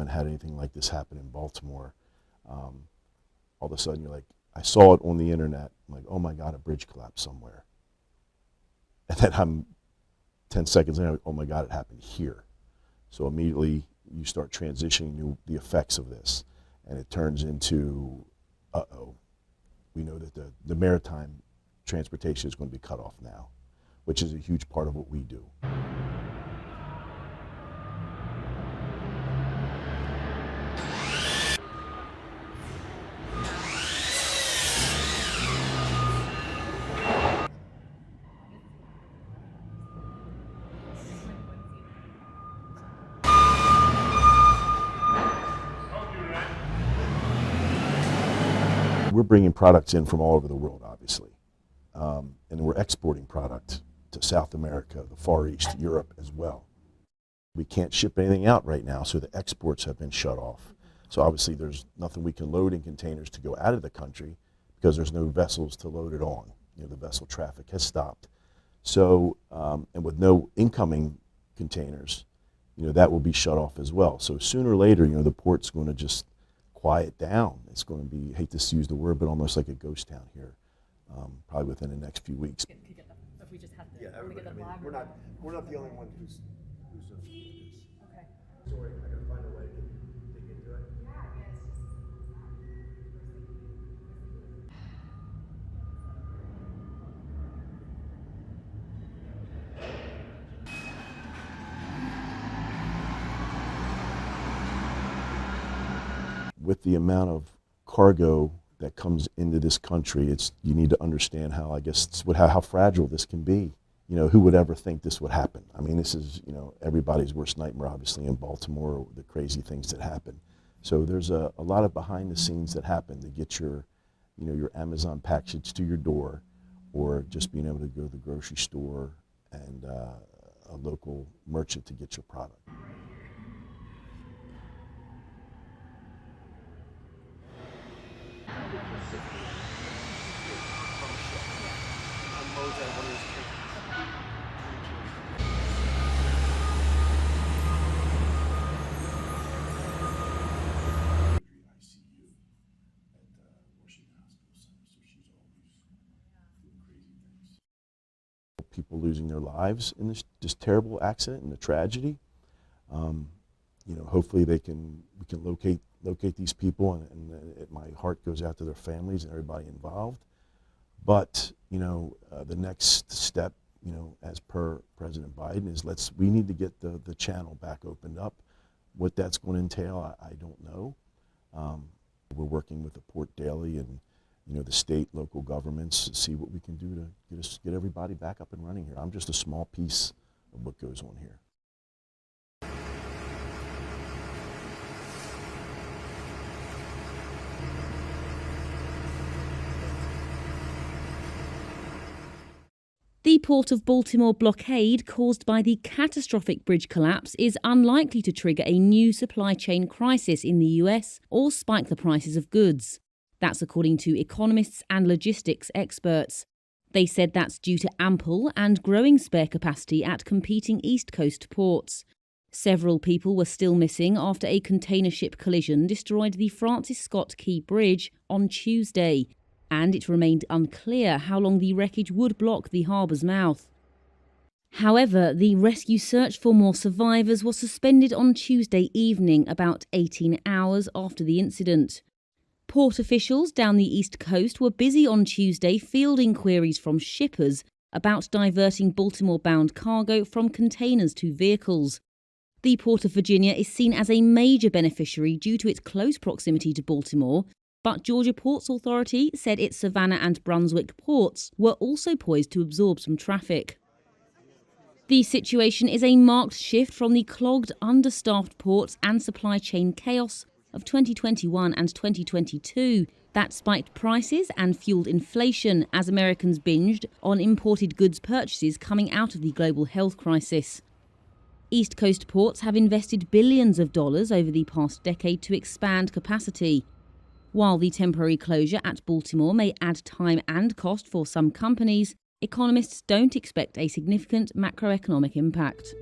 haven't had anything like this happen in Baltimore. All of a sudden you're like, I saw it on the internet. I'm like, oh my God, a bridge collapsed somewhere. And then I'm 10 seconds later, oh my God, it happened here. So immediately you start transitioning the effects of this. And it turns into, uh-oh, we know that the maritime transportation is going to be cut off now, which is a huge part of what we do. We're bringing products in from all over the world, obviously, and we're exporting product to South America, the Far East, Europe as well. We can't ship anything out right now, so the exports have been shut off. So obviously there's nothing we can load in containers to go out of the country because there's no vessels to load it on. You know, the vessel traffic has stopped. So, and with no incoming containers, you know, that will be shut off as well. So sooner or later, you know, the port's going to just quiet down. It's going to be, I hate to use the word, but almost like a ghost town here, probably within the next few weeks. If we just have to, yeah, everybody, I mean, we're not the only one who's okay. Sorry, I gotta find a way to dig into it. With the amount of cargo that comes into this country, you need to understand how, I guess, how fragile this can be. You know, who would ever think this would happen? I mean, this is, you know, everybody's worst nightmare, obviously, in Baltimore, the crazy things that happen. So there's a lot of behind the scenes that happen to get your, you know, your Amazon package to your door, or just being able to go to the grocery store and a local merchant to get your product. People losing their lives in this terrible accident and the tragedy. You know, hopefully we can locate these people, and my heart goes out to their families and everybody involved. But you know, the next step, you know, as per President Biden, is we need to get the channel back opened up. What that's going to entail, I don't know. We're working with the Port Dali and, you know, the state, local governments to see what we can do to get everybody back up and running here. I'm just a small piece of what goes on here. The Port of Baltimore blockade caused by the catastrophic bridge collapse is unlikely to trigger a new supply chain crisis in the US or spike the prices of goods. That's according to economists and logistics experts. They said that's due to ample and growing spare capacity at competing East Coast ports. Several people were still missing after a container ship collision destroyed the Francis Scott Key Bridge on Tuesday, and it remained unclear how long the wreckage would block the harbour's mouth. However, the rescue search for more survivors was suspended on Tuesday evening, about 18 hours after the incident. Port officials down the East Coast were busy on Tuesday fielding queries from shippers about diverting Baltimore-bound cargo from containers to vehicles. The Port of Virginia is seen as a major beneficiary due to its close proximity to Baltimore, but Georgia Ports Authority said its Savannah and Brunswick ports were also poised to absorb some traffic. The situation is a marked shift from the clogged, understaffed ports and supply chain chaos of 2021 and 2022 that spiked prices and fueled inflation as Americans binged on imported goods purchases coming out of the global health crisis. East Coast ports have invested billions of dollars over the past decade to expand capacity. While the temporary closure at Baltimore may add time and cost for some companies, economists don't expect a significant macroeconomic impact.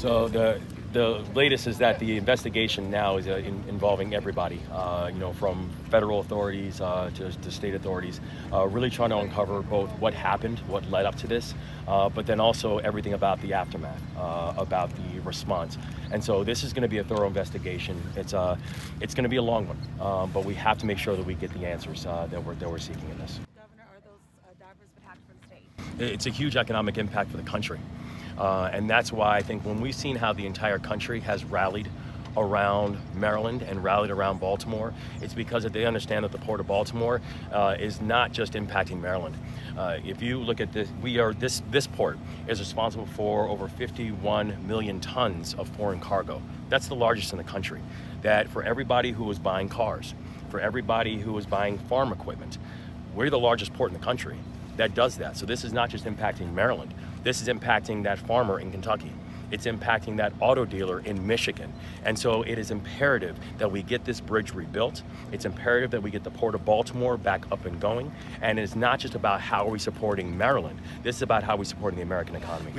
So the latest is that the investigation now is involving everybody, from federal authorities to state authorities, really trying to uncover both what happened, what led up to this, but then also everything about the aftermath, about the response. And so this is going to be a thorough investigation. It's going to be a long one, but we have to make sure that we get the answers that we're seeking in this. Governor, are those divers back from state? It's a huge economic impact for the country. And that's why I think when we've seen how the entire country has rallied around Maryland and rallied around Baltimore, it's because they understand that the Port of Baltimore is not just impacting Maryland. If you look at this, this port is responsible for over 51 million tons of foreign cargo. That's the largest in the country. That for everybody who was buying cars, for everybody who was buying farm equipment, we're the largest port in the country that does that. So this is not just impacting Maryland. This is impacting that farmer in Kentucky. It's impacting that auto dealer in Michigan. And so it is imperative that we get this bridge rebuilt. It's imperative that we get the Port of Baltimore back up and going. And it's not just about how are we supporting Maryland. This is about how we're supporting the American economy.